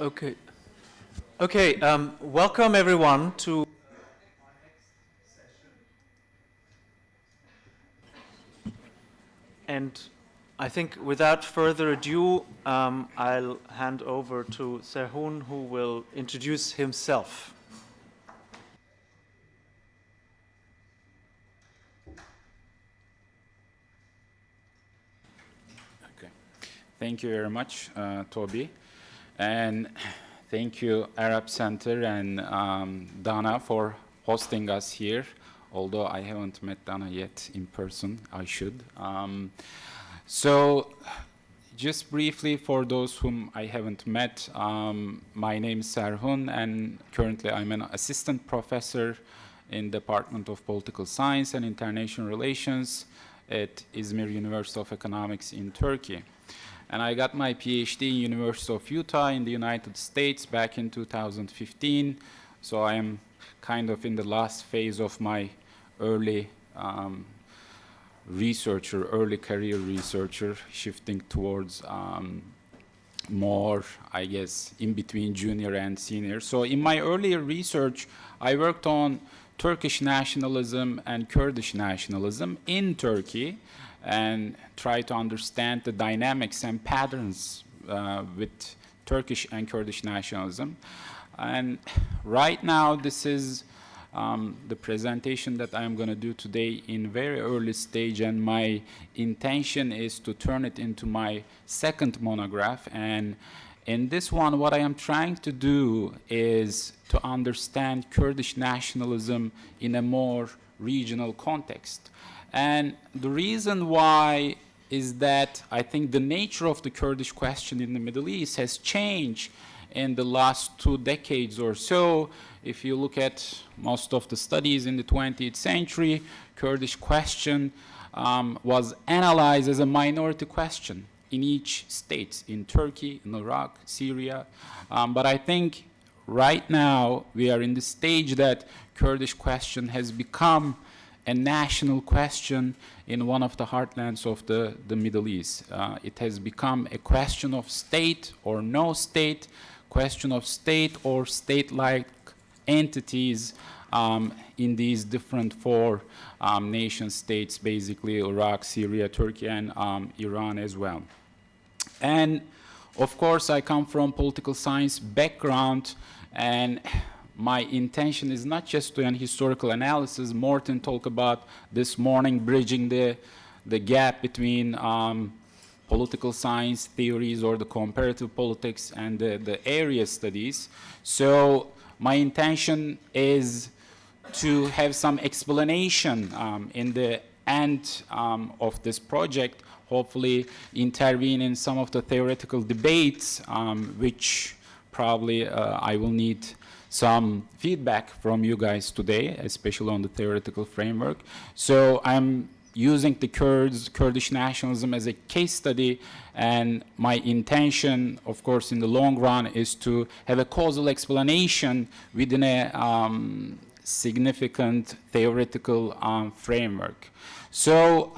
Okay. Okay, welcome everyone to and I think without further ado, I'll hand over to Serhun, who will introduce himself. Okay. Thank you very much, Toby. And thank you, Arab Center and Dana for hosting us here. Although I haven't met Dana yet in person, I should. So just briefly, for those whom I haven't met, my name is Serhun, and currently I'm an assistant professor in the Department of Political Science and International Relations at İzmir University of Economics in Turkey. And I got my PhD in University of Utah in the United States back in 2015. So I am kind of in the last phase of my early researcher, early career researcher, shifting towards more, I guess, in between junior and senior. So in my earlier research, I worked on Turkish nationalism and Kurdish nationalism in Turkey and try to understand the dynamics and patterns with Turkish and Kurdish nationalism. And right now, this is the presentation that I'm going to do today in very early stage, and my intention is to turn it into my second monograph. And in this one, what I am trying to do is to understand Kurdish nationalism in a more regional context. And the reason why is that I think the nature of the Kurdish question in the Middle East has changed in the last 2 decades or so. If you look at most of the studies in the 20th century, Kurdish question was analyzed as a minority question in each state, in Turkey, in Iraq, Syria. But I think right now we are in the stage that Kurdish question has become a national question in one of the heartlands of the Middle East. It has become a question of state or no state, question of state or state-like entities in these different 4 nation states, basically Iraq, Syria, Turkey, and Iran as well. And of course, I come from political science background, and my intention is not just to do an historical analysis. Morten talked about this morning bridging the gap between political science theories or the comparative politics and the area studies. So my intention is to have some explanation in the end of this project, hopefully intervene in some of the theoretical debates, which probably I will need some feedback from you guys today, especially on the theoretical framework. So I'm using the Kurdish nationalism as a case study, and my intention, of course, in the long run is to have a causal explanation within a significant theoretical framework. So,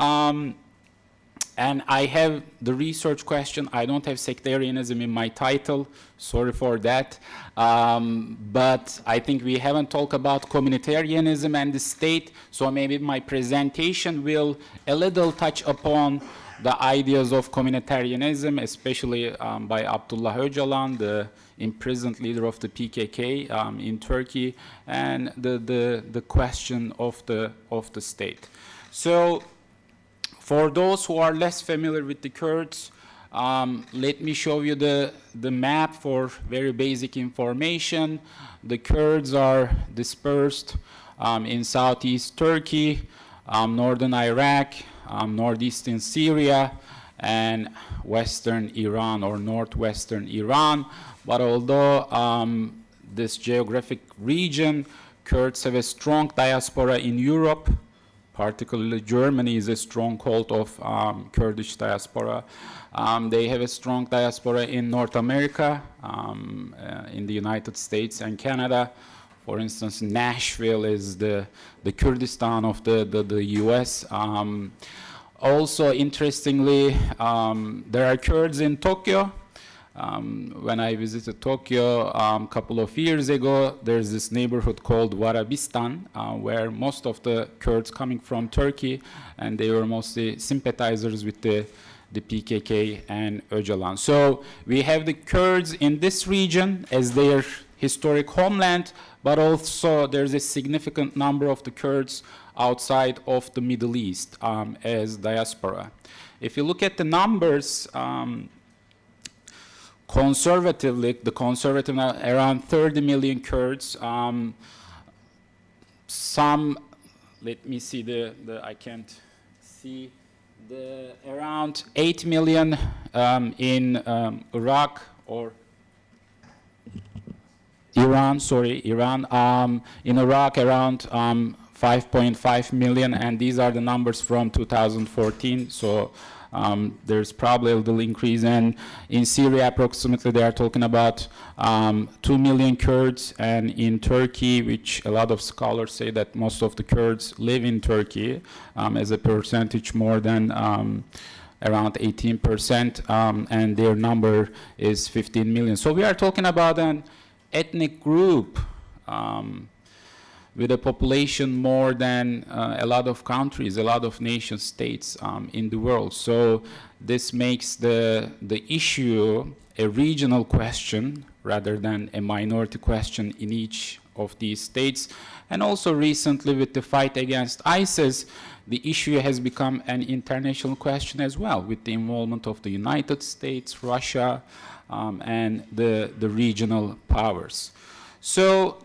and I have the research question. I don't have sectarianism in my title. Sorry for that. But I think we haven't talked about communitarianism and the state. So maybe my presentation will a little touch upon the ideas of communitarianism, especially by Abdullah Öcalan, the imprisoned leader of the PKK in Turkey, and the question of the state. So, for those who are less familiar with the Kurds, let me show you the map for very basic information. The Kurds are dispersed in southeast Turkey, northern Iraq, northeastern Syria, and western Iran or northwestern Iran. But although this geographic region, Kurds have a strong diaspora in Europe, particularly Germany is a stronghold of Kurdish diaspora. They have a strong diaspora in North America, in the United States and Canada. For instance, Nashville is the Kurdistan of the US. Also, interestingly, there are Kurds in Tokyo, When I visited Tokyo a couple of years ago, there's this neighborhood called Warabistan, where most of the Kurds coming from Turkey, and they were mostly sympathizers with the PKK and Öcalan. So we have the Kurds in this region as their historic homeland, but also there's a significant number of the Kurds outside of the Middle East as diaspora. If you look at the numbers, conservatively, the conservative around 30 million Kurds. Some, let me see I can't see, around 8 million in Iraq or Iran, in Iraq around 5.5 million, and these are the numbers from 2014, so there's probably a little increase. And in Syria, approximately, they are talking about 2 million Kurds, and in Turkey, which a lot of scholars say that most of the Kurds live in Turkey, as a percentage more than around 18%, and their number is 15 million. So we are talking about an ethnic group with a population more than a lot of countries, a lot of nation states in the world. So this makes the issue a regional question rather than a minority question in each of these states. And also recently with the fight against ISIS, the issue has become an international question as well, with the involvement of the United States, Russia, and the regional powers. So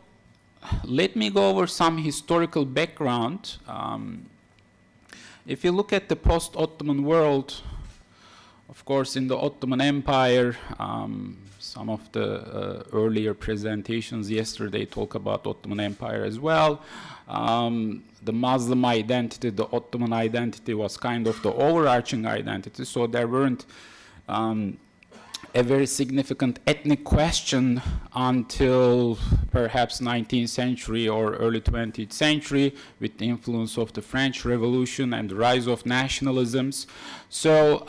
let me go over some historical background. If you look at the post-Ottoman world, of course, in the Ottoman Empire, some of the earlier presentations yesterday talk about Ottoman Empire as well. The Muslim identity, the Ottoman identity was kind of the overarching identity, so there weren't a very significant ethnic question until perhaps 19th century or early 20th century, with the influence of the French Revolution and the rise of nationalisms. So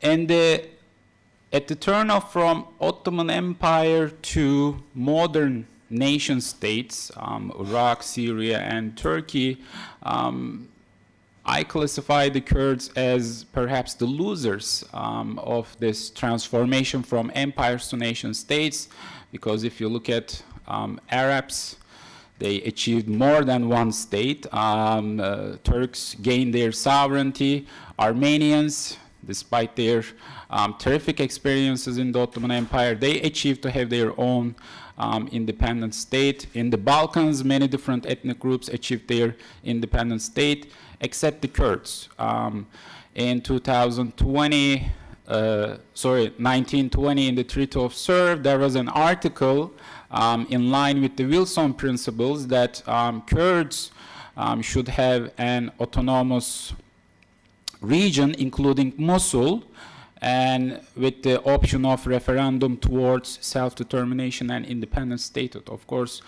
at the turn of from Ottoman Empire to modern nation states, Iraq, Syria, and Turkey, I classify the Kurds as perhaps the losers of this transformation from empires to nation states, because if you look at Arabs, they achieved more than one state. Turks gained their sovereignty. Armenians, despite their terrific experiences in the Ottoman Empire, they achieved to have their own independent state. In the Balkans, many different ethnic groups achieved their independent state, except the Kurds. In 1920, in the Treaty of Sèvres, there was an article in line with the Wilson principles that Kurds should have an autonomous region, including Mosul, and with the option of referendum towards self-determination and independent statehood. Of course,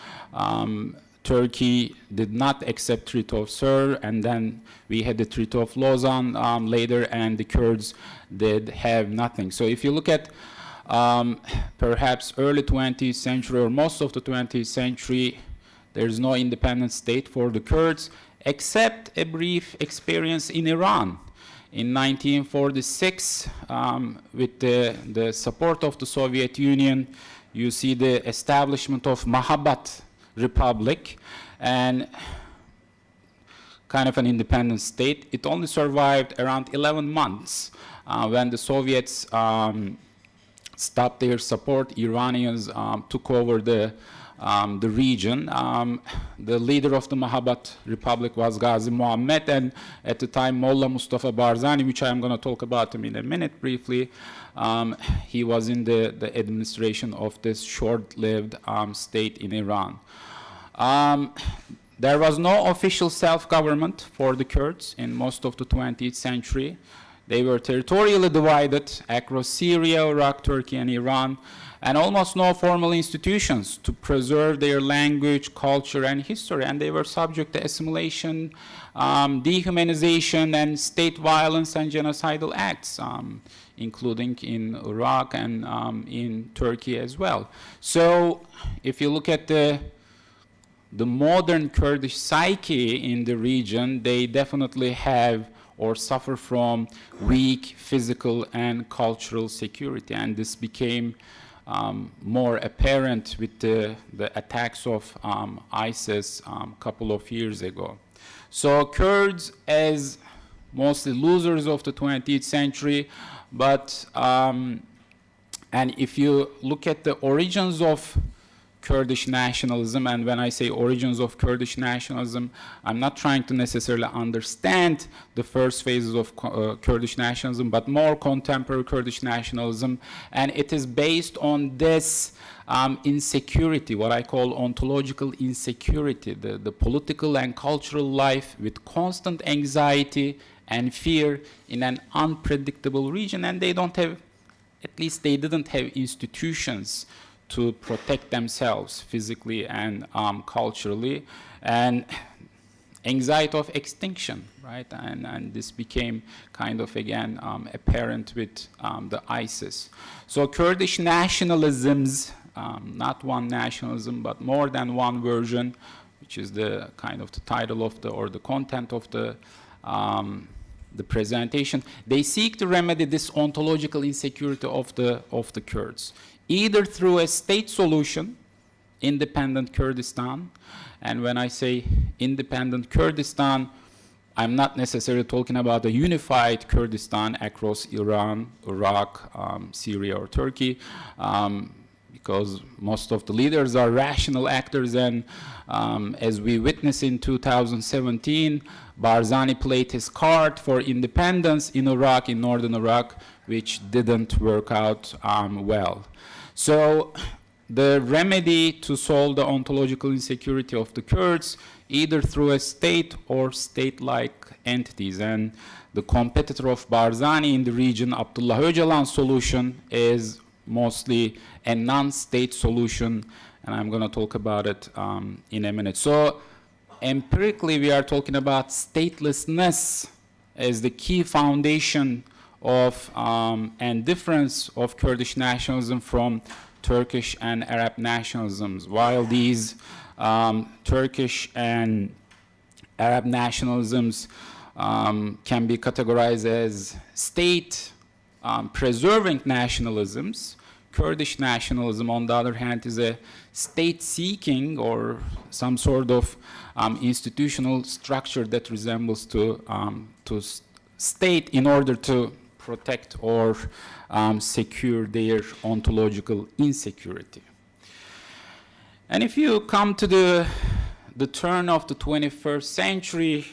Turkey did not accept Treaty of Sèvres, and then we had the Treaty of Lausanne later, and the Kurds did have nothing. So if you look at perhaps early 20th century or most of the 20th century, there's no independent state for the Kurds, except a brief experience in Iran. In 1946, with the support of the Soviet Union, you see the establishment of Mahabat Republic, and kind of an independent state. It only survived around 11 months when the Soviets stopped their support. Iranians took over the region. The leader of the Mahabat Republic was Ghazi Muhammad, and at the time Mullah Mustafa Barzani, which I'm going to talk about him in a minute briefly, he was in the administration of this short-lived state in Iran. There was no official self-government for the Kurds in most of the 20th century. They were territorially divided across Syria, Iraq, Turkey, and Iran. and almost no formal institutions to preserve their language, culture, and history. And they were subject to assimilation, dehumanization, and state violence and genocidal acts, including in Iraq and in Turkey as well. So if you look at the modern Kurdish psyche in the region, they definitely have or suffer from weak physical and cultural security. And this became more apparent with the attacks of ISIS a couple of years ago. So Kurds, as mostly losers of the 20th century, but and if you look at the origins of Kurdish nationalism, and when I say origins of Kurdish nationalism, I'm not trying to necessarily understand the first phases of Kurdish nationalism, but more contemporary Kurdish nationalism, and it is based on this insecurity, what I call ontological insecurity, the political and cultural life with constant anxiety and fear in an unpredictable region, and they don't have, at least they didn't have institutions to protect themselves physically and culturally, and anxiety of extinction, right? And this became kind of, again, apparent with the ISIS. So Kurdish nationalisms, not one nationalism, but more than one version, which is the kind of the title of or the content of the presentation, they seek to remedy this ontological insecurity of the Kurds, either through a state solution, independent Kurdistan, and when I say independent Kurdistan, I'm not necessarily talking about a unified Kurdistan across Iran, Iraq, Syria, or Turkey, because most of the leaders are rational actors, and as we witnessed in 2017, Barzani played his card for independence in Iraq, in northern Iraq, which didn't work out well. So the remedy to solve the ontological insecurity of the Kurds, either through a state or state-like entities, and the competitor of Barzani in the region, Abdullah Öcalan's solution, is mostly a non-state solution, and I'm going to talk about it in a minute. So empirically, we are talking about statelessness as the key foundation of and difference of Kurdish nationalism from Turkish and Arab nationalisms. While these Turkish and Arab nationalisms can be categorized as state preserving nationalisms, Kurdish nationalism, on the other hand, is a state-seeking or some sort of institutional structure that resembles to state in order to protect or secure their ontological insecurity. And if you come to the turn of the 21st century,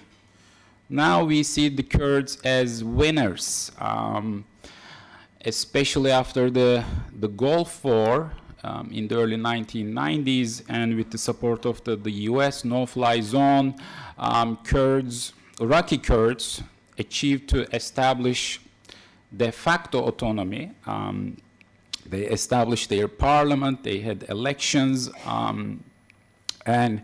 now we see the Kurds as winners, especially after the Gulf War in the early 1990s, and with the support of the US no-fly zone, Iraqi Kurds achieved to establish de facto autonomy. They established their parliament, they had elections, and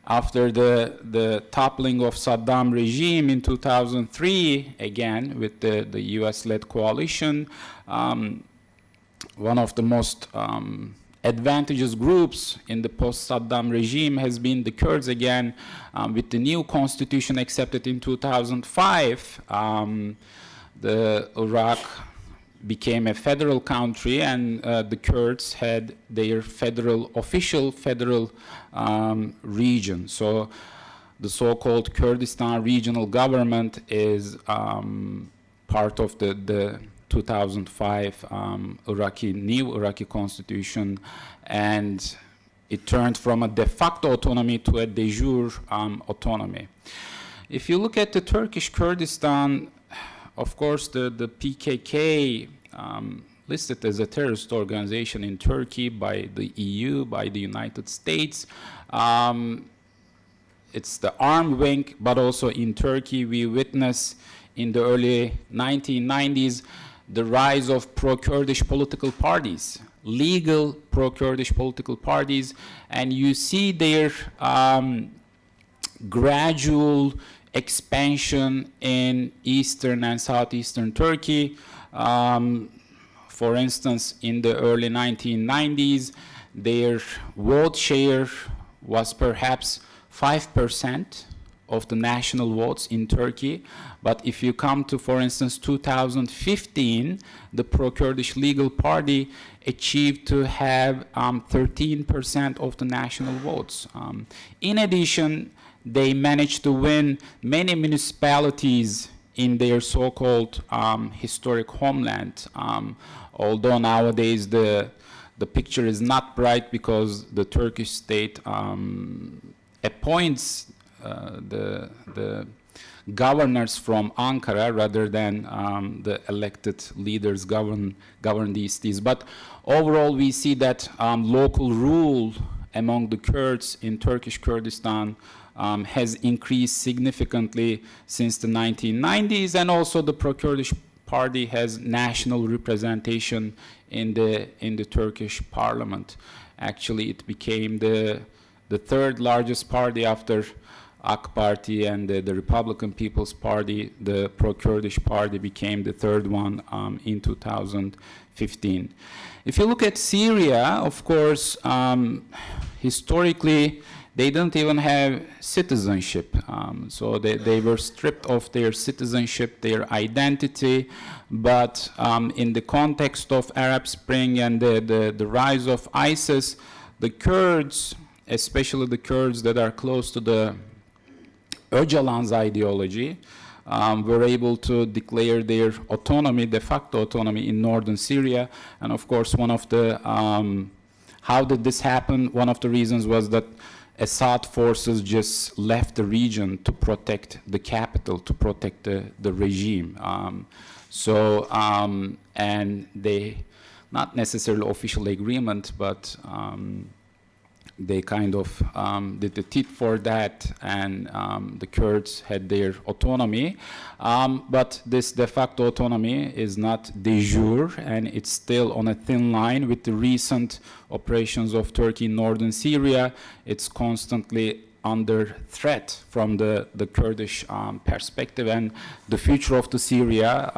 after the toppling of Saddam regime in 2003, again with the US-led coalition, one of the most advantageous groups in the post-Saddam regime has been the Kurds again. With the new constitution accepted in 2005, the Iraq became a federal country, and the Kurds had their official federal region. So the so-called Kurdistan regional government is part of the 2005 new Iraqi constitution, and it turned from a de facto autonomy to a de jure autonomy. If you look at the Turkish Kurdistan, of course, the PKK, listed as a terrorist organization in Turkey by the EU, by the United States. It's the armed wing, but also in Turkey we witness in the early 1990s the rise of pro-Kurdish political parties legal pro-Kurdish political parties, and you see their gradual expansion in eastern and southeastern Turkey. For instance, in the early 1990s, their vote share was perhaps 5% of the national votes in Turkey. But if you come to, for instance, 2015, the pro-Kurdish legal party achieved to have 13% of the national votes. In addition, they managed to win many municipalities in their so-called historic homeland. Although nowadays the picture is not bright because the Turkish state appoints the governors from Ankara rather than the elected leaders govern these cities. But overall, we see that local rule among the Kurds in Turkish Kurdistan has increased significantly since the 1990s, and also the pro-Kurdish party has national representation in the Turkish parliament. Actually, it became the third largest party after AK Party and the Republican People's Party. The pro-Kurdish party became the third one in 2015. If you look at Syria, of course, historically, they didn't even have citizenship. So they were stripped of their citizenship, their identity. But in the context of Arab Spring and the rise of ISIS, the Kurds, especially the Kurds that are close to the Öcalan's ideology, were able to declare their autonomy, de facto autonomy in northern Syria. And of course, one of the, how did this happen? One of the reasons was that Assad forces just left the region to protect the capital, to protect the regime. And they, not necessarily official agreement, but they kind of did the tit for that, and the Kurds had their autonomy. But this de facto autonomy is not de jure, and it's still on a thin line with the recent operations of Turkey in northern Syria. It's constantly under threat from the Kurdish perspective, and the future of the Syria,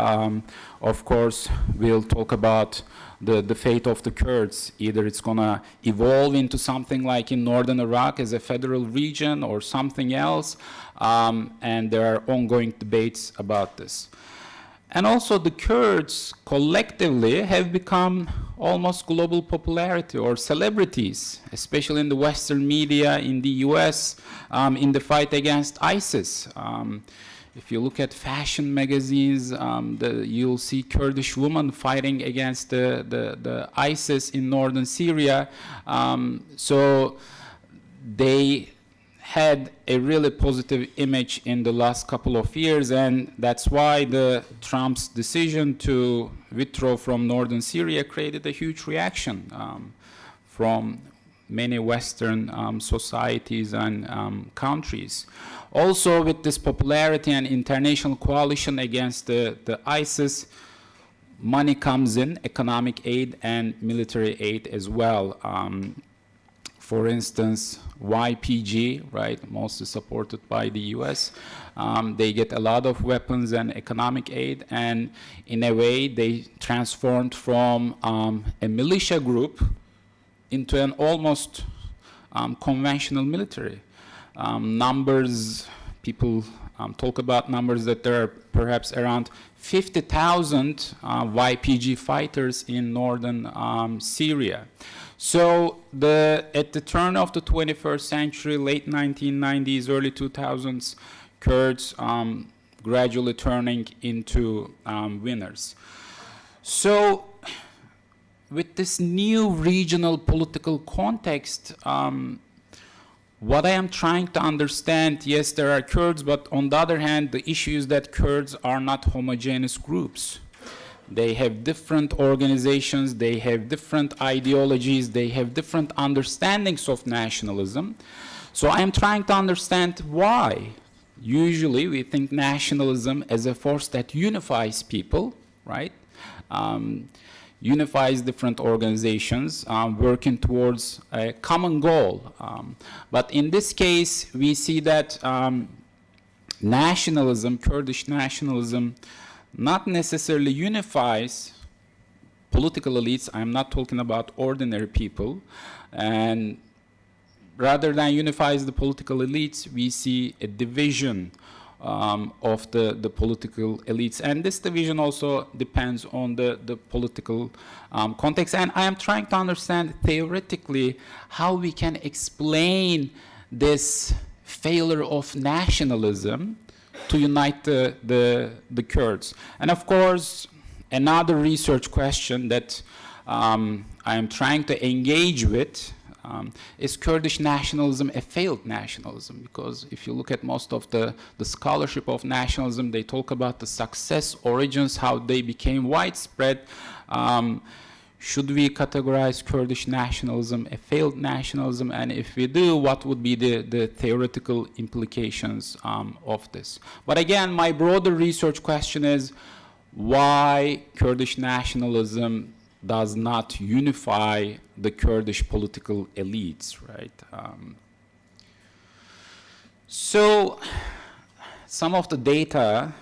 of course, we'll talk about the fate of the Kurds. Either it's going to evolve into something like in northern Iraq as a federal region or something else, and there are ongoing debates about this. And also the Kurds collectively have become almost global popularity or celebrities, especially in the Western media, in the US, in the fight against ISIS. If you look at fashion magazines, you'll see Kurdish women fighting against the ISIS in northern Syria. So they had a really positive image in the last couple of years, and that's why Trump's decision to withdraw from northern Syria created a huge reaction from many Western societies and countries. Also, with this popularity and international coalition against the ISIS, money comes in, economic aid and military aid as well. For instance, YPG, right, mostly supported by the US, they get a lot of weapons and economic aid, and in a way they transformed from a militia group into an almost conventional military. Numbers, people talk about numbers that there are perhaps around 50,000 YPG fighters in northern Syria. So at the turn of the 21st century, late 1990s, early 2000s, Kurds gradually turning into winners. So with this new regional political context, what I am trying to understand, yes, there are Kurds, but on the other hand, the issue is that Kurds are not homogeneous groups. They have different organizations, they have different ideologies, they have different understandings of nationalism. So I am trying to understand why. Usually we think nationalism as a force that unifies people, right? unifies different organizations working towards a common goal. But in this case, we see that nationalism, Kurdish nationalism, not necessarily unifies political elites. I'm not talking about ordinary people. And rather than unifies the political elites, we see a division of the political elites. And this division also depends on the political context. And I am trying to understand theoretically how we can explain this failure of nationalism to unite the Kurds. And of course, another research question that I am trying to engage with is Kurdish nationalism a failed nationalism? Because if you look at most of the scholarship of nationalism, they talk about the success, origins, how they became widespread. Should we categorize Kurdish nationalism a failed nationalism? And if we do, what would be the theoretical implications of this? But again, my broader research question is why Kurdish nationalism does not unify the Kurdish political elites, right? So some of the data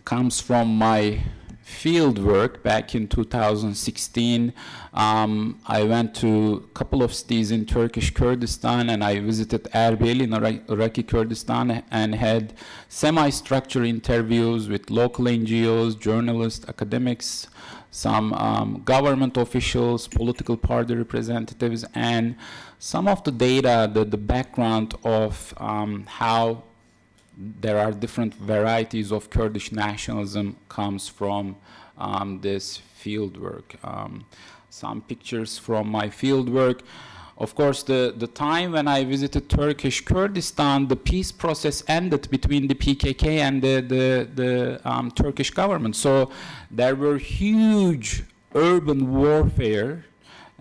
comes from my field work back in 2016. I went to a couple of cities in Turkish Kurdistan, and I visited Erbil in Iraqi Kurdistan and had semi-structured interviews with local NGOs, journalists, academics, some government officials, political party representatives, and some of the data, the background of how there are different varieties of Kurdish nationalism comes from this field work. Some pictures from my field work. Of course, the time when I visited Turkish Kurdistan, the peace process ended between the PKK and the Turkish government. So there were huge urban warfare.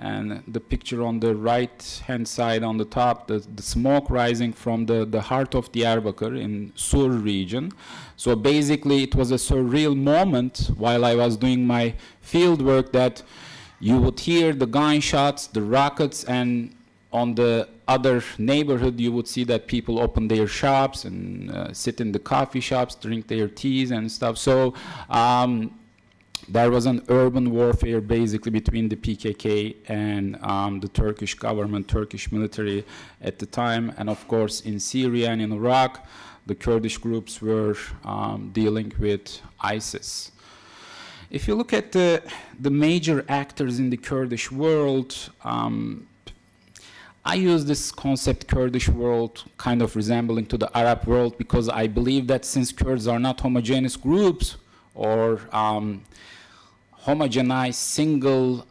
And the picture on the right-hand side on the top, the smoke rising from the heart of Diyarbakir in Sur region. So basically, it was a surreal moment while I was doing my field work that you would hear the gunshots, the rockets, and on the other neighborhood, you would see that people open their shops and sit in the coffee shops, drink their teas and stuff. So there was an urban warfare basically between the PKK and the Turkish government, Turkish military at the time. And of course, in Syria and in Iraq, the Kurdish groups were dealing with ISIS. If you look at the major actors in the Kurdish world, I use this concept Kurdish world kind of resembling to the Arab world because I believe that since Kurds are not homogeneous groups or homogenized single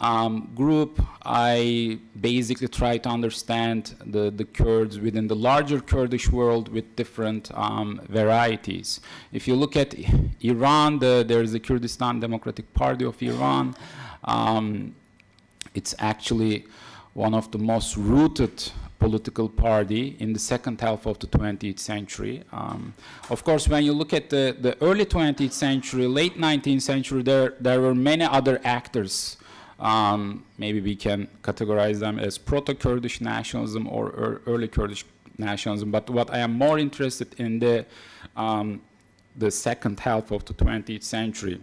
group, I basically try to understand the Kurds within the larger Kurdish world with different varieties. If you look at Iran, there is the Kurdistan Democratic Party of Iran. It's actually one of the most rooted political party in the second half of the 20th century. Of course, when you look at the early 20th century, late 19th century, there were many other actors. Maybe we can categorize them as proto-Kurdish nationalism or early Kurdish nationalism. But what I am more interested in the second half of the 20th century.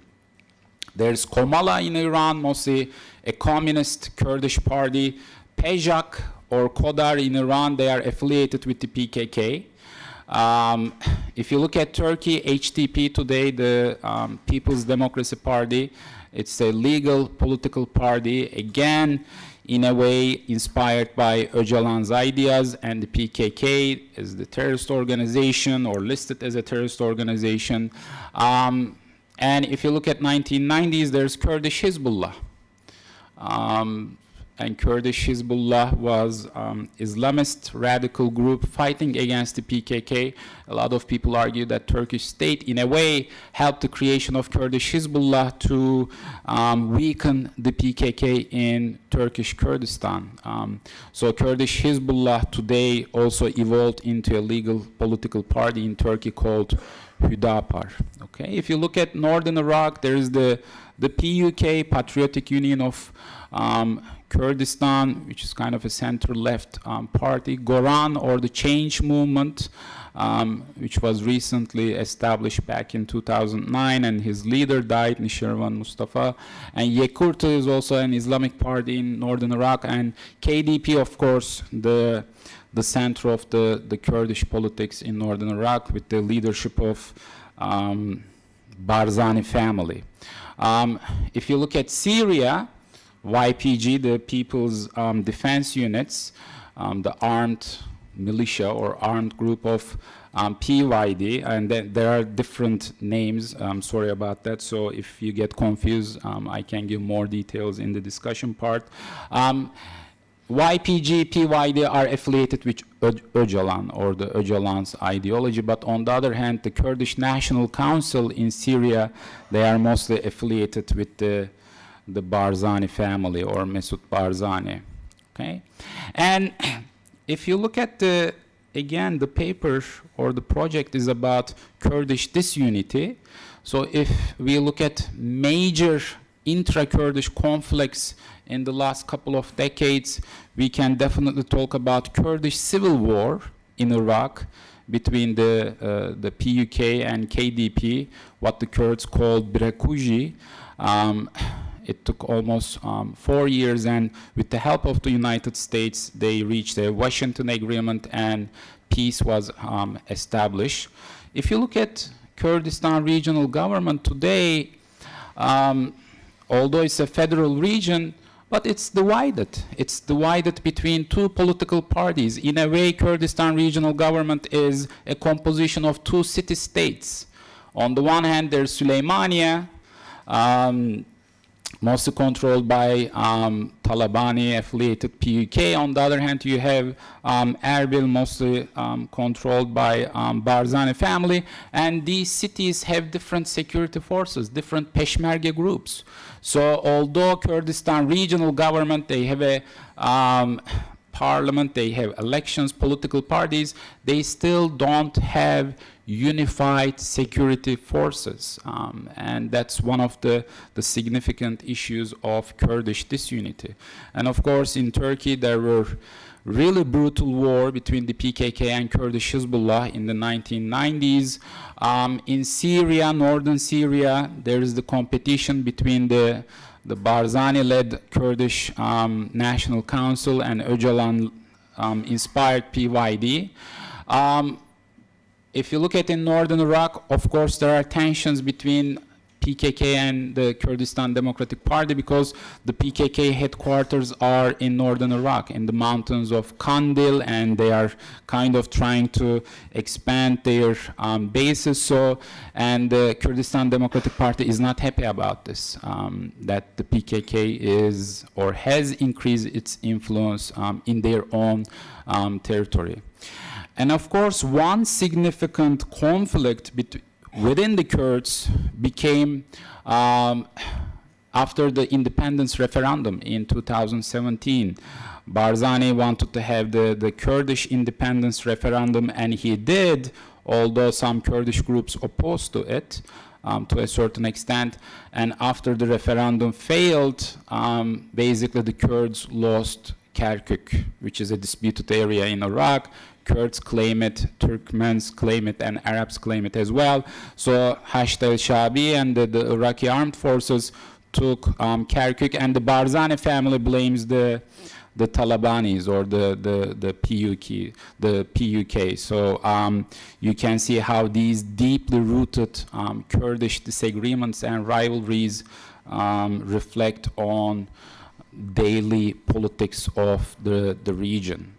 There's Komala in Iran, mostly a communist Kurdish party. Pejak or Kodar in Iran, they are affiliated with the PKK. If you look at Turkey, HDP today, the People's Democracy Party, it's a legal political party, again, in a way inspired by Öcalan's ideas, and the PKK is the terrorist organization or listed as a terrorist organization. And if you look at 1990s, there's Kurdish Hizbullah. And Kurdish Hizbullah was Islamist radical group fighting against the PKK. A lot of people argue that Turkish state, in a way, helped the creation of Kurdish Hizbullah to weaken the PKK in Turkish Kurdistan. So Kurdish Hizbullah today also evolved into a legal political party in Turkey called Hüdapar. Okay, if you look at northern Iraq, there is the the PUK, Patriotic Union of Kurdistan, which is kind of a center-left party, Goran, or the Change Movement, which was recently established back in 2009, and his leader died, Nishirvan Mustafa, and Yekurti is also an Islamic party in northern Iraq, and KDP, of course, the center of the Kurdish politics in northern Iraq with the leadership of Barzani family. If you look at Syria, YPG, the People's Defense Units, the armed militia or armed group of PYD, and there are different names, sorry about that, so if you get confused, I can give more details in the discussion part. YPG, PYD are affiliated with Öcalan, or the Öcalan's ideology, but on the other hand, the Kurdish National Council in Syria, they are mostly affiliated with the Barzani family, or Mesut Barzani, okay? And if you look at again, the paper or the project is about Kurdish disunity. So if we look at major intra-Kurdish conflicts in the last couple of decades, we can definitely talk about Kurdish civil war in Iraq between the PUK and KDP, what the Kurds called Birakuji. It took almost 4 years, and with the help of the United States, they reached a Washington Agreement and peace was established. If you look at Kurdistan regional government today, although it's a federal region, but it's divided. It's divided between two political parties. In a way, Kurdistan regional government is a composition of two city-states. On the one hand, there's Süleymaniye, mostly controlled by Talabani-affiliated PUK. On the other hand, you have Erbil, mostly controlled by Barzani family. And these cities have different security forces, different Peshmerga groups. So although Kurdistan regional government, they have a parliament, they have elections, political parties, they still don't have unified security forces. And that's one of the significant issues of Kurdish disunity. And of course, in Turkey, there were really brutal war between the PKK and Kurdish Hezbollah in the 1990s. In Syria, northern Syria, there is the competition between the Barzani-led Kurdish National Council and Öcalan inspired PYD. If you look at in northern Iraq, of course, there are tensions between PKK and the Kurdistan Democratic Party because the PKK headquarters are in northern Iraq, in the mountains of Kandil, and they are kind of trying to expand their bases. So, and the Kurdistan Democratic Party is not happy about this, that the PKK is or has increased its influence in their own territory. And of course, one significant conflict within the Kurds became after the independence referendum in 2017. Barzani wanted to have the Kurdish independence referendum, and he did, although some Kurdish groups opposed to it to a certain extent. And after the referendum failed, basically the Kurds lost Kirkuk, which is a disputed area in Iraq. Kurds claim it, Turkmens claim it, and Arabs claim it as well. So Hashd al-Shabi and the Iraqi armed forces took Kirkuk, and the Barzani family blames the Talabanis or the PUK. So you can see how these deeply rooted Kurdish disagreements and rivalries reflect on daily politics of the region.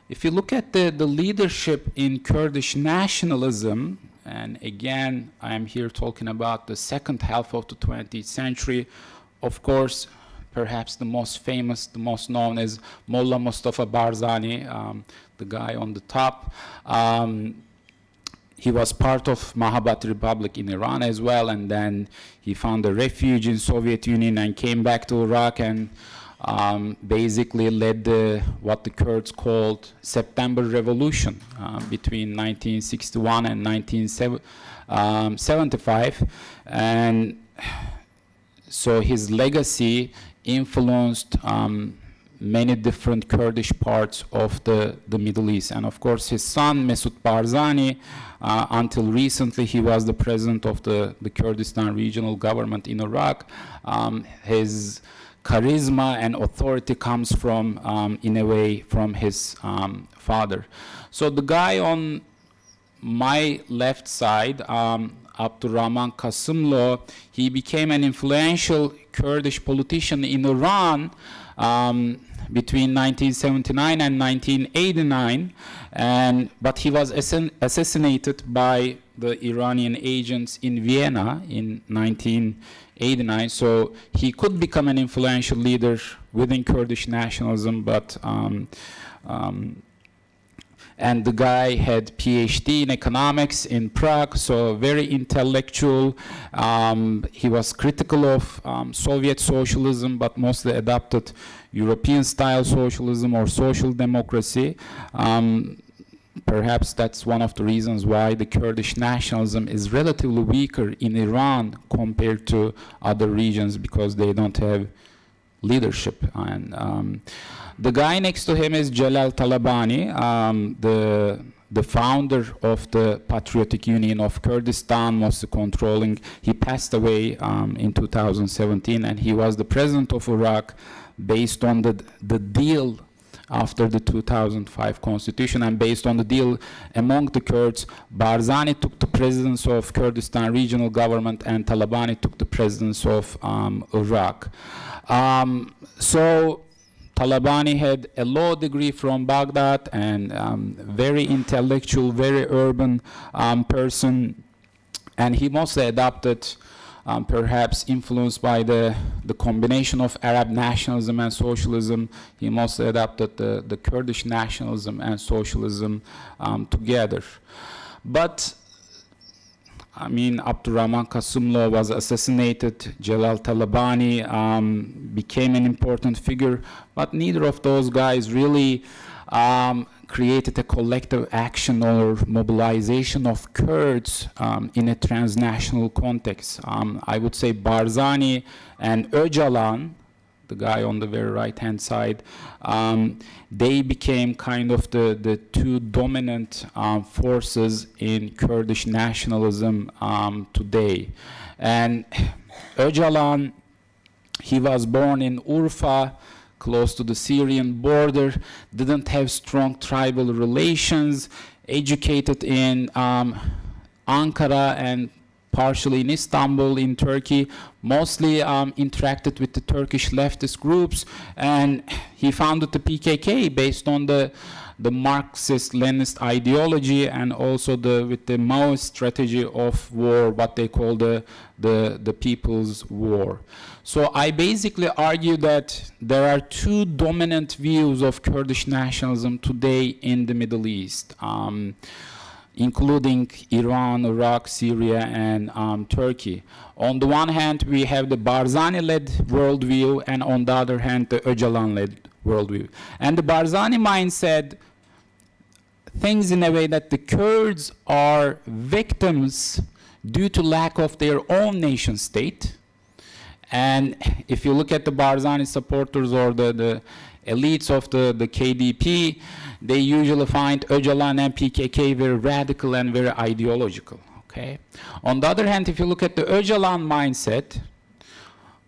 If you look at the leadership in Kurdish nationalism, and again, I'm here talking about the second half of the 20th century, of course, perhaps the most famous, the most known is Mullah Mustafa Barzani, the guy on the top. He was part of Mahabad Republic in Iran as well, and then he found a refuge in Soviet Union and came back to Iraq and basically led what the Kurds called September Revolution between 1961 and 1975. And so his legacy influenced many different Kurdish parts of the Middle East. And of course, his son, Mesut Barzani, until recently, he was the president of the Kurdistan regional government in Iraq. His charisma and authority comes from, in a way, from his father. So the guy on my left side, Abdurrahman Kasımlı, he became an influential Kurdish politician in Iran between 1979 and 1989, but he was assassinated by the Iranian agents in Vienna in 1989. So he could become an influential leader within Kurdish nationalism, but and the guy had PhD in economics in Prague, so very intellectual. He was critical of Soviet socialism, but mostly adopted European-style socialism or social democracy. Perhaps that's one of the reasons why the Kurdish nationalism is relatively weaker in Iran compared to other regions, because they don't have leadership. And the guy next to him is Celal Talabani, the founder of the Patriotic Union of Kurdistan, mostly controlling. He passed away in 2017, and he was the president of Iraq based on the deal after the 2005 constitution, and based on the deal among the Kurds. Barzani took the presidency of Kurdistan regional government, and Talabani took the presidency of Iraq. So Talabani had a law degree from Baghdad, and very intellectual, very urban person, and he mostly adopted, perhaps influenced by the combination of Arab nationalism and socialism, he mostly adopted the Kurdish nationalism and socialism together. But I mean, Abdurrahman Kasımlı was assassinated, Celal Talabani became an important figure, but neither of those guys really created a collective action or mobilization of Kurds in a transnational context. I would say Barzani and Öcalan, the guy on the very right-hand side, they became kind of the two dominant forces in Kurdish nationalism today. And Öcalan, he was born in Urfa, close to the Syrian border, didn't have strong tribal relations, educated in Ankara and partially in Istanbul in Turkey, mostly interacted with the Turkish leftist groups, and he founded the PKK based on the Marxist-Leninist ideology, and also with the Maoist strategy of war, what they call the People's War. So I basically argue that there are two dominant views of Kurdish nationalism today in the Middle East, including Iran, Iraq, Syria, and Turkey. On the one hand, we have the Barzani-led worldview, and on the other hand, the Öcalan-led worldview. And the Barzani mindset thinks in a way that the Kurds are victims due to lack of their own nation state. And if you look at the Barzani supporters or the elites of the KDP, they usually find Öcalan and PKK very radical and very ideological. Okay. On the other hand, if you look at the Öcalan mindset,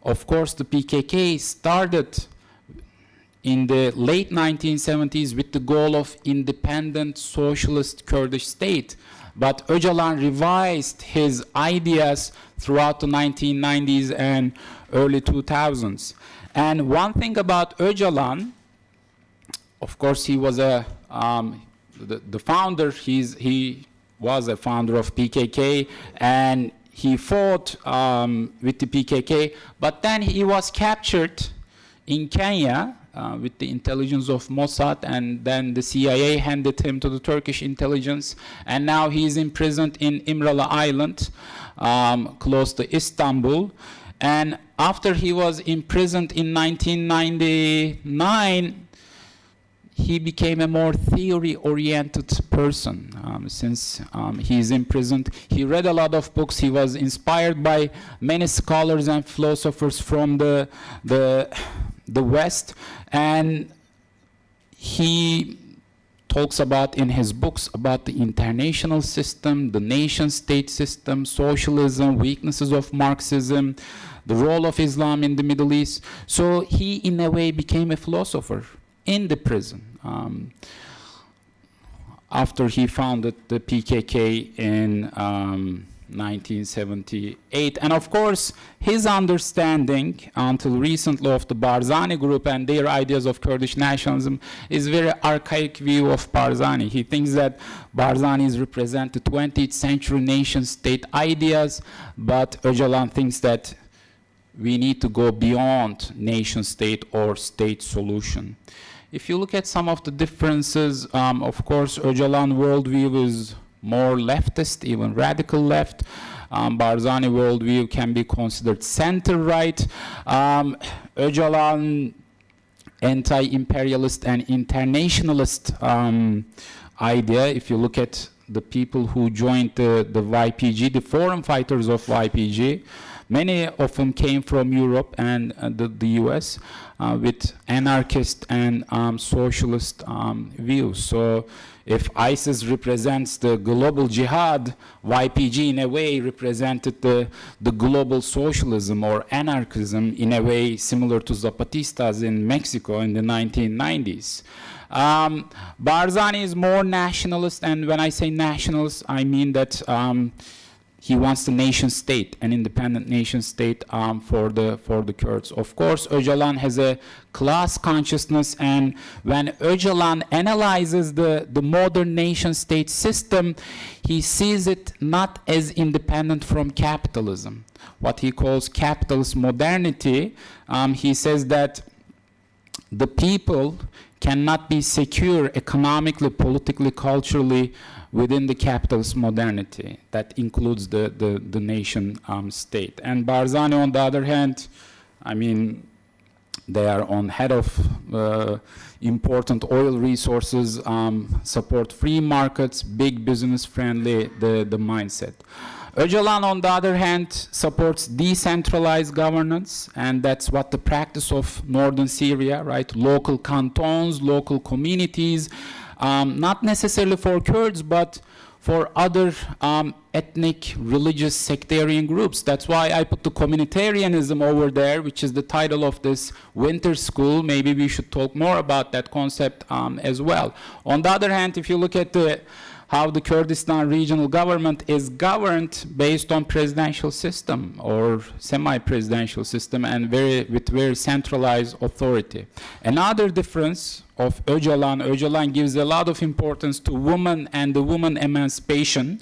of course, the PKK started in the late 1970s with the goal of independent socialist Kurdish state. But Öcalan revised his ideas throughout the 1990s and early 2000s. And one thing about Öcalan, of course, he was the founder. He was a founder of PKK, and he fought with the PKK. But then he was captured in Kenya with the intelligence of Mossad, and then the CIA handed him to the Turkish intelligence, and now he is imprisoned in Imralı Island, close to Istanbul. And after he was imprisoned in 1999, he became a more theory-oriented person. Since he's imprisoned, he read a lot of books. He was inspired by many scholars and philosophers from the West, and he talks about in his books about the international system, the nation-state system, socialism, weaknesses of Marxism, the role of Islam in the Middle East. So he, in a way, became a philosopher in the prison after he founded the PKK in 1978. And of course, his understanding until recently of the Barzani group and their ideas of Kurdish nationalism is very archaic view of Barzani. He thinks that Barzanis represent the 20th century nation-state ideas, but Öcalan thinks that we need to go beyond nation-state or state solution. If you look at some of the differences, of course, Öcalan worldview is more leftist, even radical left. Barzani worldview can be considered center-right. Öcalan anti-imperialist and internationalist idea. If you look at the people who joined the YPG, the foreign fighters of YPG, many of them came from Europe and the US with anarchist and socialist views. So if ISIS represents the global jihad, YPG in a way represented the global socialism or anarchism in a way similar to Zapatistas in Mexico in the 1990s. Barzani is more nationalist, and when I say nationalist, I mean that he wants the nation state, an independent nation state for the Kurds. Of course, Öcalan has a class consciousness, and when Öcalan analyzes the modern nation state system, he sees it not as independent from capitalism, what he calls capitalist modernity. He says that the people cannot be secure economically, politically, culturally within the capitalist modernity. That includes the nation state. And Barzani, on the other hand, I mean, they are on head of important oil resources, support free markets, big business friendly, the mindset. Öcalan, on the other hand, supports decentralized governance, and that's what the practice of northern Syria, right? Local cantons, local communities, not necessarily for Kurds, but for other ethnic, religious, sectarian groups. That's why I put the communitarianism over there, which is the title of this winter school. Maybe we should talk more about that concept as well. On the other hand, if you look at how the Kurdistan regional government is governed based on presidential system or semi-presidential system and with very centralized authority. Another difference of Öcalan gives a lot of importance to women and the woman emancipation,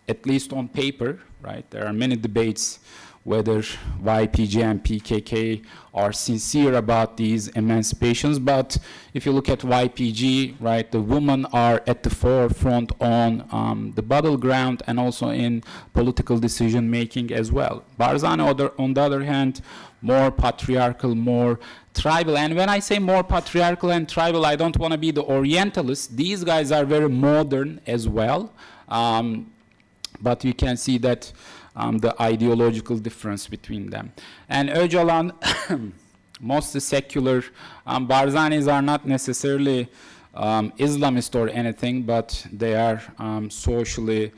at least on paper, right? There are many debates whether YPG and PKK are sincere about these emancipations, but if you look at YPG, right, the women are at the forefront on the battleground and also in political decision making as well. Barzani, on the other hand, more patriarchal, more tribal. And when I say more patriarchal and tribal, I don't want to be the Orientalists. These guys are very modern as well, but you can see that the ideological difference between them. And Öcalan, mostly secular. Barzanis are not necessarily Islamist or anything, but they are socially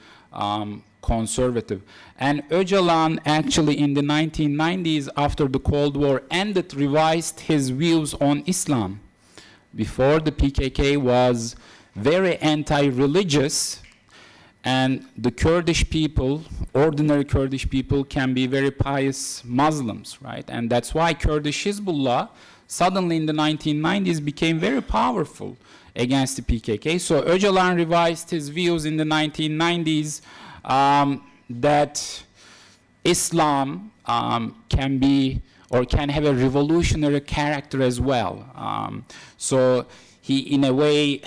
conservative. And Öcalan actually in the 1990s, after the Cold War ended, revised his views on Islam. Before, the PKK was very anti-religious, and the Kurdish people, ordinary Kurdish people, can be very pious Muslims, right? And that's why Kurdish Hizbullah suddenly in the 1990s became very powerful against the PKK. So Öcalan revised his views in the 1990s that Islam can be or can have a revolutionary character as well. So he, in a way,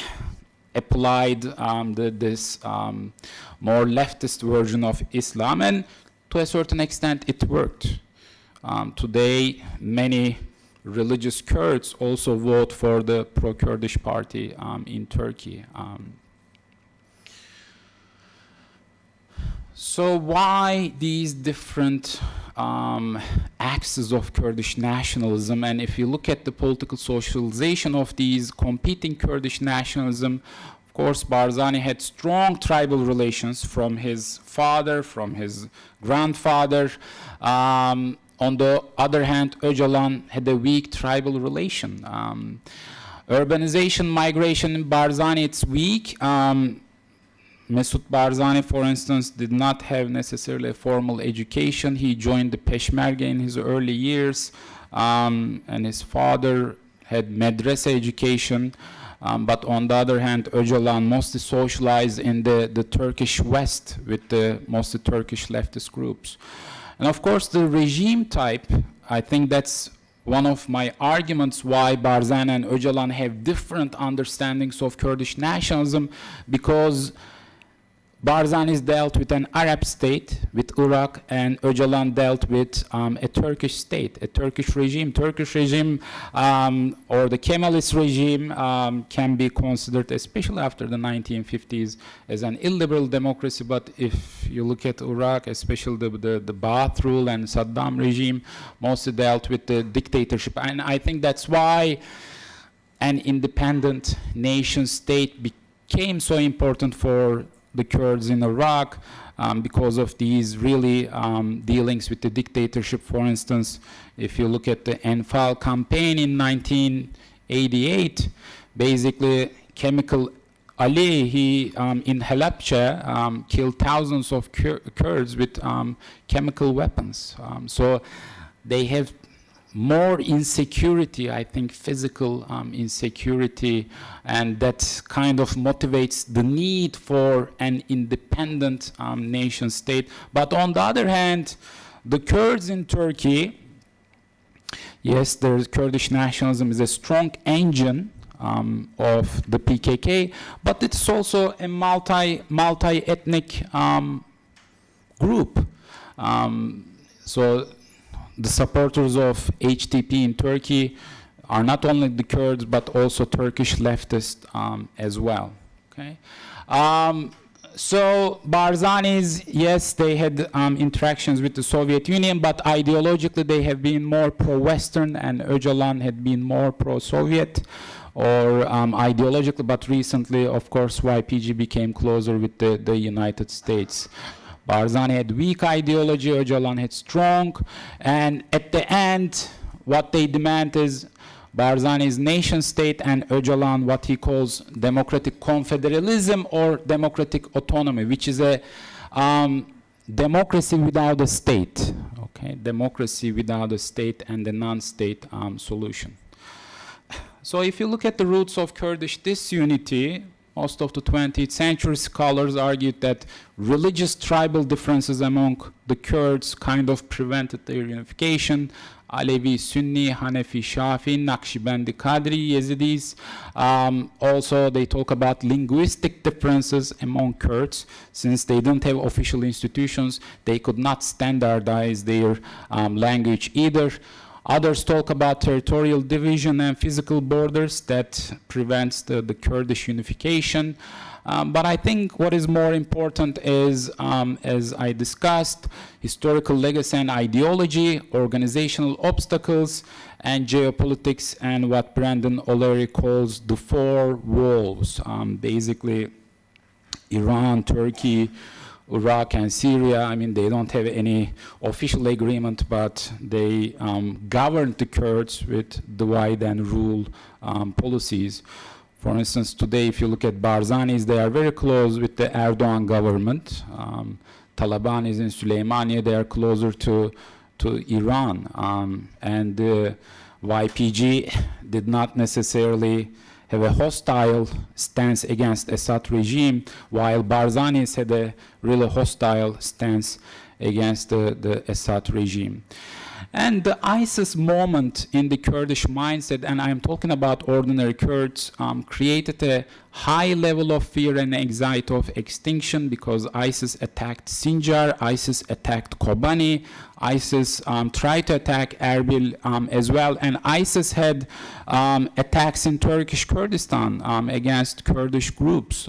applied this more leftist version of Islam, and to a certain extent it worked. Today, many religious Kurds also vote for the pro-Kurdish party in Turkey. So why these different axes of Kurdish nationalism? And if you look at the political socialization of these competing Kurdish nationalism, of course, Barzani had strong tribal relations from his father, from his grandfather. On the other hand, Öcalan had a weak tribal relation. Urbanization, migration in Barzani, it's weak. Mesut Barzani, for instance, did not have necessarily a formal education. He joined the Peshmerga in his early years, and his father had medrese education. But on the other hand, Öcalan mostly socialized in the Turkish West with the mostly Turkish leftist groups. And of course, the regime type, I think that's one of my arguments why Barzani and Öcalan have different understandings of Kurdish nationalism, because Barzani dealt with an Arab state, with Iraq, and Öcalan dealt with a Turkish state, a Turkish regime. Turkish regime or the Kemalist regime can be considered, especially after the 1950s, as an illiberal democracy. But if you look at Iraq, especially the Ba'ath rule and Saddam regime, mostly dealt with the dictatorship. And I think that's why an independent nation state became so important for the Kurds in Iraq, because of these really dealings with the dictatorship. For instance, if you look at the Enfal campaign in 1988, basically Chemical Ali, he in Halabja killed thousands of Kurds with chemical weapons. So they have more insecurity, I think physical insecurity, and that kind of motivates the need for an independent nation state. But on the other hand, the Kurds in Turkey, yes, the Kurdish nationalism is a strong engine of the PKK, but it's also a multi-ethnic group. So the supporters of HDP in Turkey are not only the Kurds, but also Turkish leftists as well. Okay. So Barzani's, yes, they had interactions with the Soviet Union, but ideologically they have been more pro-Western, and Öcalan had been more pro-Soviet, or ideologically, but recently, of course, YPG became closer with the United States. Barzani had weak ideology, Öcalan had strong, and at the end, what they demand is Barzani's nation state and Öcalan what he calls democratic confederalism or democratic autonomy, which is a democracy without a state, okay? Democracy without a state and a non-state solution. So if you look at the roots of Kurdish disunity, most of the 20th century scholars argued that religious tribal differences among the Kurds kind of prevented their unification. Alevi, Sunni, Hanefi, Shafi, Naqshbandi, Qadri, Yazidis. Also, they talk about linguistic differences among Kurds. Since they don't have official institutions, they could not standardize their language either. Others talk about territorial division and physical borders that prevents the Kurdish unification. But I think what is more important is, as I discussed, historical legacy and ideology, organizational obstacles, and geopolitics, and what Brandon O'Leary calls the four walls. Basically, Iran, Turkey, Iraq and Syria, I mean, they don't have any official agreement, but they govern the Kurds with divide and rule policies. For instance, today, if you look at Barzani's, they are very close with the Erdogan government. Taliban is in Süleymaniye, they are closer to Iran. And YPG did not necessarily have a hostile stance against Assad regime, while Barzani's had a really hostile stance against the Assad regime. And the ISIS moment in the Kurdish mindset, and I'm talking about ordinary Kurds, created a high level of fear and anxiety of extinction because ISIS attacked Sinjar, ISIS attacked Kobani, ISIS tried to attack Erbil as well, and ISIS had attacks in Turkish Kurdistan against Kurdish groups.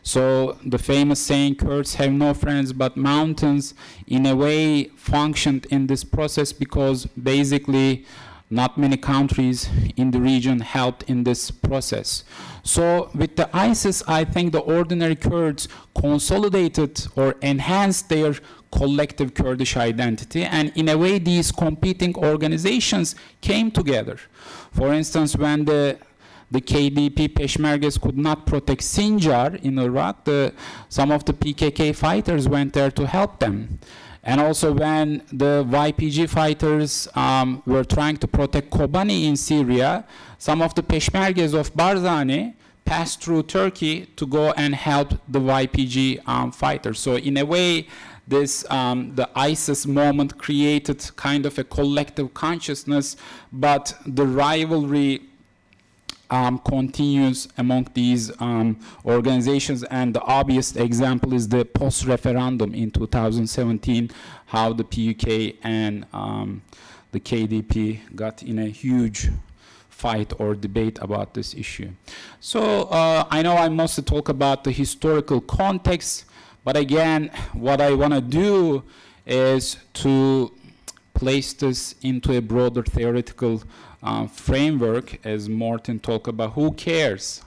So the famous saying, Kurds have no friends but mountains, in a way functioned in this process because basically not many countries in the region helped in this process. So with the ISIS, I think the ordinary Kurds consolidated or enhanced their collective Kurdish identity, and in a way these competing organizations came together. For instance, when the KDP Peshmergas could not protect Sinjar in Iraq, some of the PKK fighters went there to help them. And also when the YPG fighters were trying to protect Kobani in Syria, some of the Peshmergas of Barzani passed through Turkey to go and help the YPG fighters. So in a way, this the ISIS moment created kind of a collective consciousness, but the rivalry continues among these organizations, and the obvious example is the post-referendum in 2017, how the PUK and the KDP got in a huge fight or debate about this issue. So I know I mostly talk about the historical context, but again, what I want to do is to place this into a broader theoretical framework, as Morten talked about. Who cares?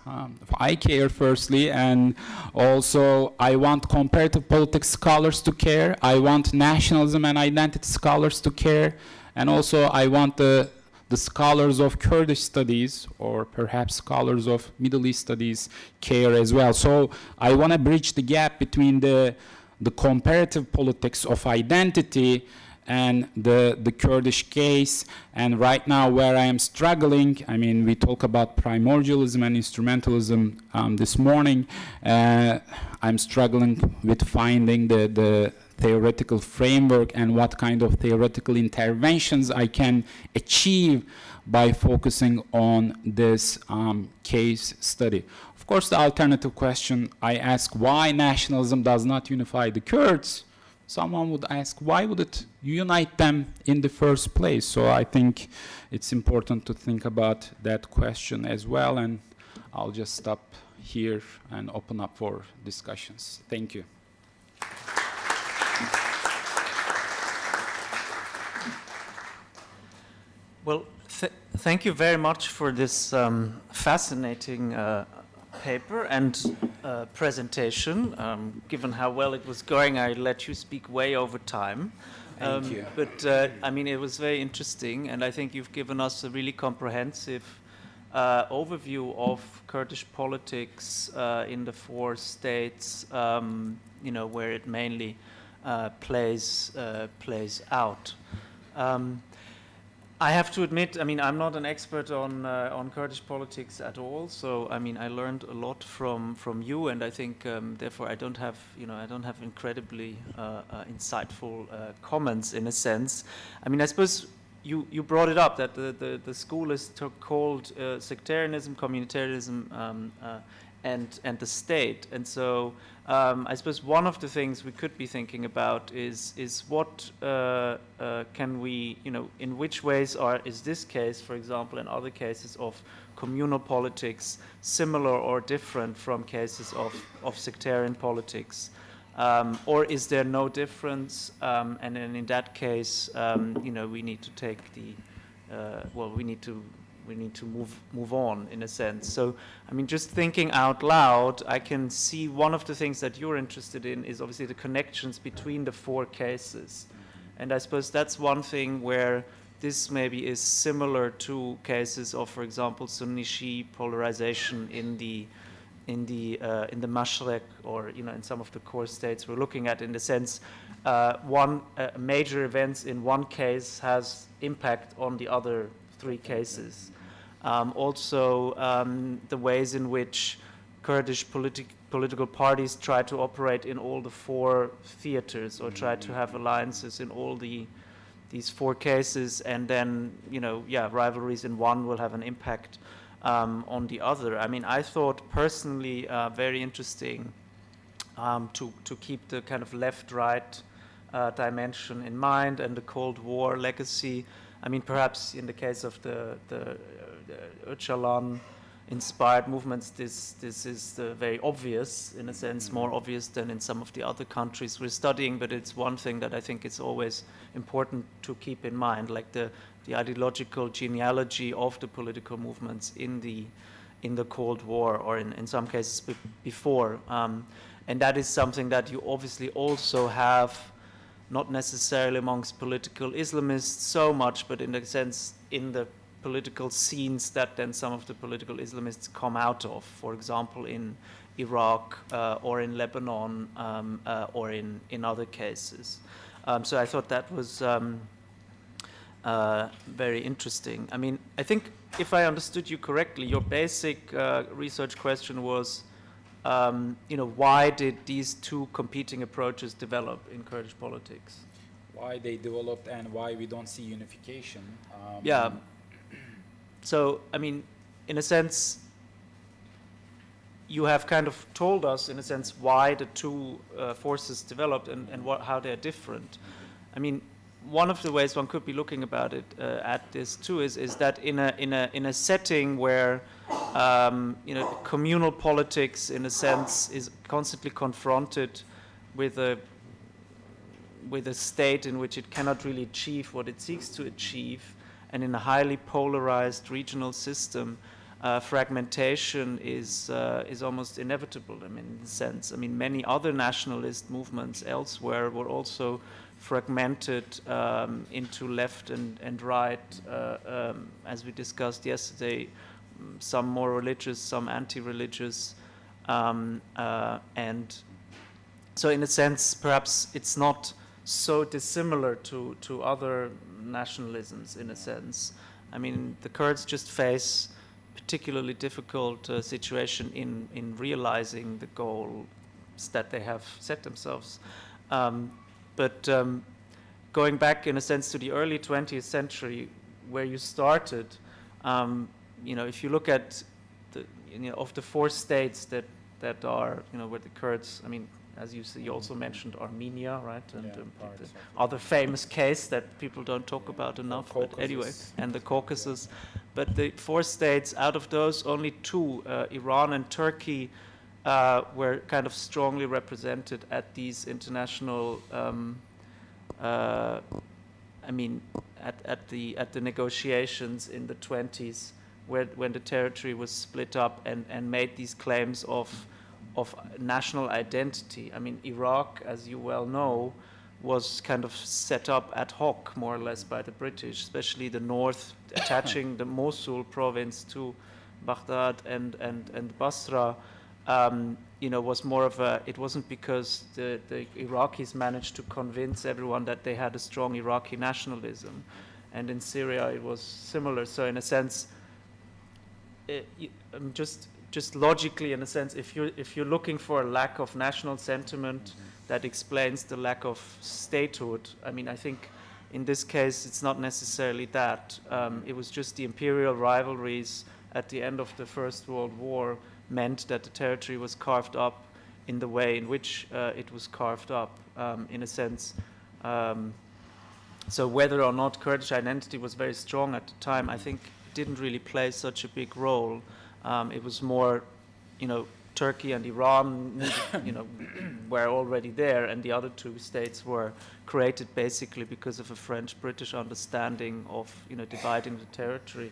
I care, firstly, and also I want comparative politics scholars to care. I want nationalism and identity scholars to care, and also I want the scholars of Kurdish studies, or perhaps scholars of Middle East studies, care as well. So I want to bridge the gap between the comparative politics of identity and the Kurdish case. And right now where I am struggling, I mean, we talk about primordialism and instrumentalism this morning. I'm struggling with finding the theoretical framework and what kind of theoretical interventions I can achieve by focusing on this case study. Of course, the alternative question I ask, why nationalism does not unify the Kurds? Someone would ask, why would it unite them in the first place? So I think it's important to think about that question as well, and I'll just stop here and open up for discussions. Thank you. Well, thank you very much for this fascinating paper and presentation. Given how well it was going, I let you speak way over time. Thank you. But I mean, it was very interesting, and I think you've given us a really comprehensive overview of Kurdish politics in the 4 states, you know, where it mainly plays out. I have to admit, I mean, I'm not an expert on Kurdish politics at all. So, I mean, I learned a lot from you, and I think, therefore, I don't have incredibly insightful comments in a sense. I mean, I suppose you brought it up that the school is called Sectarianism, Communitarianism, and the state, and so I suppose one of the things we could be thinking about is what can we, you know, in which ways is this case, for example, and other cases of communal politics similar or different from cases of sectarian politics, or is there no difference? And then in that case, you know, we need to take the we need to move on in a sense. So, I mean, just thinking out loud, I can see one of the things that you're interested in is obviously the connections between the 4 cases. And I suppose that's one thing where this maybe is similar to cases of, for example, Sunni-Shia polarization in the Mashrek, or, you know, in some of the core states we're looking at, in the sense major events in one case has impact on the other 3 cases. Also, the ways in which Kurdish political parties try to operate in all the 4 theaters, or try to have alliances in all these 4 cases, and then, you know, yeah, rivalries in one will have an impact on the other. I mean, I thought personally very interesting to keep the kind of left-right dimension in mind and the Cold War legacy. I mean, perhaps in the case of the Öcalan inspired movements, this is very obvious, in a sense, more obvious than in some of the other countries we're studying, but it's one thing that I think is always important to keep in mind, like the ideological genealogy of the political movements in the Cold War, or in some cases before. And that is something that you obviously also have, not necessarily amongst political Islamists so much, but in a sense in the political scenes that then some of the political Islamists come out of, for example, in Iraq or in Lebanon or in other cases. So I thought that was very interesting. I mean, I think if I understood you correctly, your basic research question was, why did these two competing approaches develop in Kurdish politics? Why they developed and why we don't see unification. Yeah. So, I mean, in a sense, you have kind of told us, in a sense, why the two forces developed and how they're different. I mean, one of the ways one could be looking about it at this too is that in a setting where communal politics, in a sense, is constantly confronted with a state in which it cannot really achieve what it seeks to achieve, and in a highly polarized regional system, fragmentation is almost inevitable. I mean, in a sense, I mean, many other nationalist movements elsewhere were also fragmented into left and right, as we discussed yesterday, some more religious, some anti-religious, and so in a sense, perhaps it's not so dissimilar to other nationalisms, in a sense. I mean, the Kurds just face particularly difficult situation in realizing the goals that they have set themselves. But going back, in a sense, to the early 20th century, where you started, if you look at of the four states that are, where the Kurds, I mean, as you also mentioned Armenia, right? And the other famous case that people don't talk about enough, but anyway, and the Caucasus. But the four states, out of those, only two, Iran and Turkey, were kind of strongly represented at these international, I mean, at the negotiations in the 20s, when the territory was split up and made these claims of national identity. I mean, Iraq, as you well know, was kind of set up ad hoc, more or less, by the British, especially the north, attaching the Mosul province to Baghdad and Basra. Was more of it wasn't because the Iraqis managed to convince everyone that they had a strong Iraqi nationalism. And in Syria, it was similar. So in a sense, just logically, in a sense, if you're looking for a lack of national sentiment that explains the lack of statehood, I mean, I think in this case it's not necessarily that. It was just the imperial rivalries at the end of the First World War meant that the territory was carved up in the way in which it was carved up, in a sense. So whether or not Kurdish identity was very strong at the time, I think didn't really play such a big role. It was more, Turkey and Iran, were already there, and the other two states were created basically because of a French-British understanding of, dividing the territory.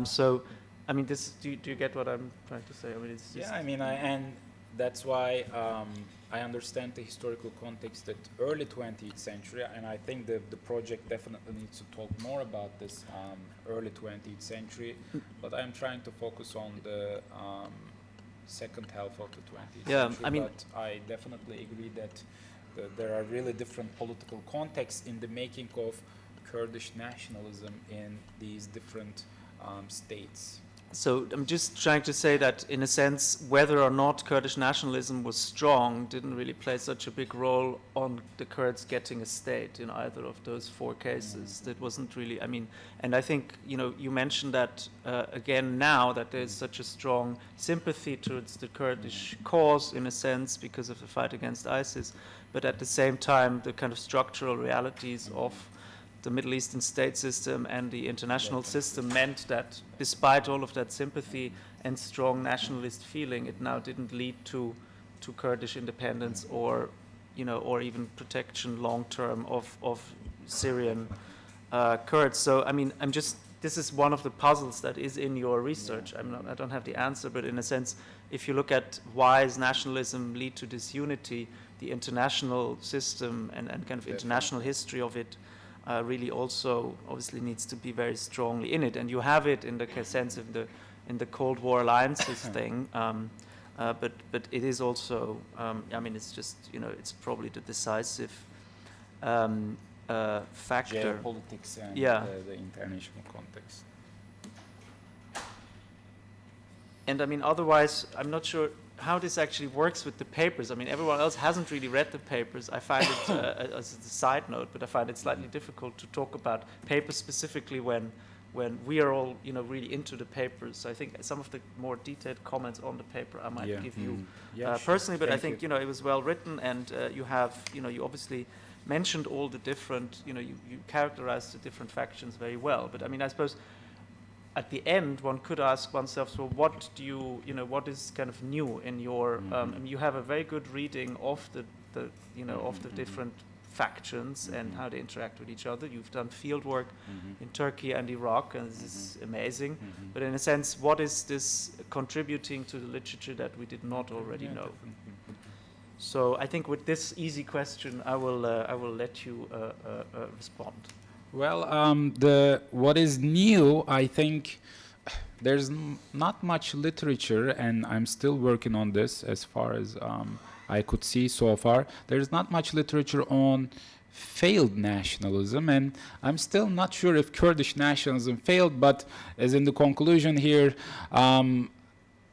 So, I mean, do you get what I'm trying to say? I mean, it's just and that's why I understand the historical context that early 20th century, and I think the project definitely needs to talk more about this early 20th century, but I'm trying to focus on the second half of the 20th century. I mean, but I definitely agree that there are really different political contexts in the making of Kurdish nationalism in these different states. So I'm just trying to say that, in a sense, whether or not Kurdish nationalism was strong didn't really play such a big role on the Kurds getting a state in either of those four cases. That wasn't really, I mean, and I think, you know, you mentioned that again now, that there's such a strong sympathy towards the Kurdish cause, in a sense, because of the fight against ISIS, but at the same time, the kind of structural realities of the Middle Eastern state system and the international system meant that, despite all of that sympathy and strong nationalist feeling, it now didn't lead to Kurdish independence, or, you know, or even protection long term of Syrian Kurds. So I mean, this is one of the puzzles that is in your research. I don't have the answer, but in a sense, if you look at why does nationalism lead to disunity, the international system and kind of international history of it really also obviously needs to be very strongly in it, and you have it in the sense of in the Cold War alliances thing, but it is also I mean, it's just, you know, it's probably the decisive factor. Geopolitics and the international context. And I mean, otherwise, I'm not sure how this actually works with the papers. I mean, everyone else hasn't really read the papers. I find it, as a side note, but I find it slightly difficult to talk about papers specifically when we are all, you know, really into the papers. So I think some of the more detailed comments on the paper I might give you personally, but I think, you know, it was well written, and you have, you know, you obviously mentioned all the different, you know, you characterized the different factions very well. But I mean, I suppose at the end, one could ask oneself, so what do you know, what is kind of new in your, I mean, you have a very good reading of the you know, of the different factions and how they interact with each other. You've done field work in Turkey and Iraq, and this is amazing. But in a sense, what is this contributing to the literature that we did not already know? So I think with this easy question, I will let you respond. Well, what is new, I think there's not much literature, and I'm still working on this as far as I could see so far. There's not much literature on failed nationalism, and I'm still not sure if Kurdish nationalism failed, but as in the conclusion here,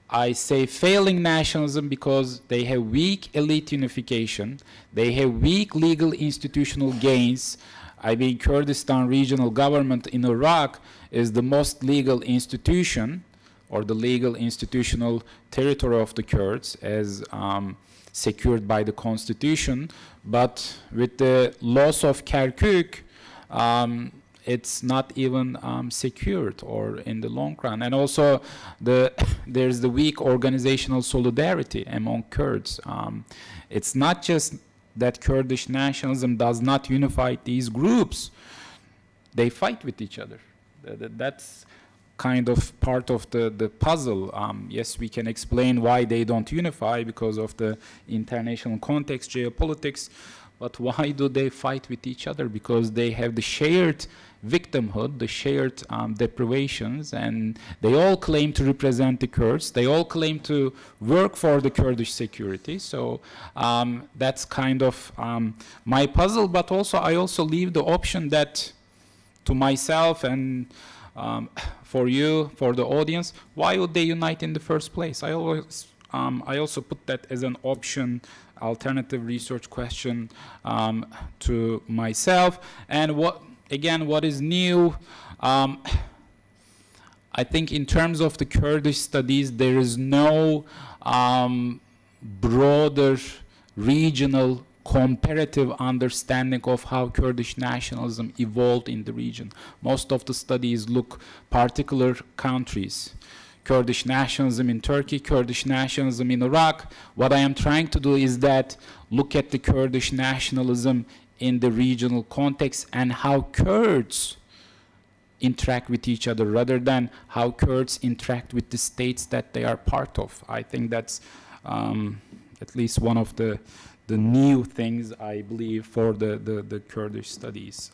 I say failing nationalism because they have weak elite unification, they have weak legal institutional gains. I mean, Kurdistan regional government in Iraq is the most legal institution, or the legal institutional territory of the Kurds, as secured by the constitution. But with the loss of Kirkuk, it's not even secured, or in the long run. And also, there's the weak organizational solidarity among Kurds. It's not just that Kurdish nationalism does not unify these groups. They fight with each other. That's kind of part of the puzzle. Yes, we can explain why they don't unify because of the international context, geopolitics, but why do they fight with each other? Because they have the shared victimhood, the shared deprivations, and they all claim to represent the Kurds. They all claim to work for the Kurdish security. So that's kind of my puzzle, but also I also leave the option that to myself and for you, for the audience, why would they unite in the first place? I also put that as an option, alternative research question to myself. And what is new? I think in terms of the Kurdish studies, there is no broader regional comparative understanding of how Kurdish nationalism evolved in the region. Most of the studies look particular countries. Kurdish nationalism in Turkey, Kurdish nationalism in Iraq. What I am trying to do is that look at the Kurdish nationalism in the regional context and how Kurds interact with each other rather than how Kurds interact with the states that they are part of. I think that's at least one of the new things I believe for the Kurdish studies.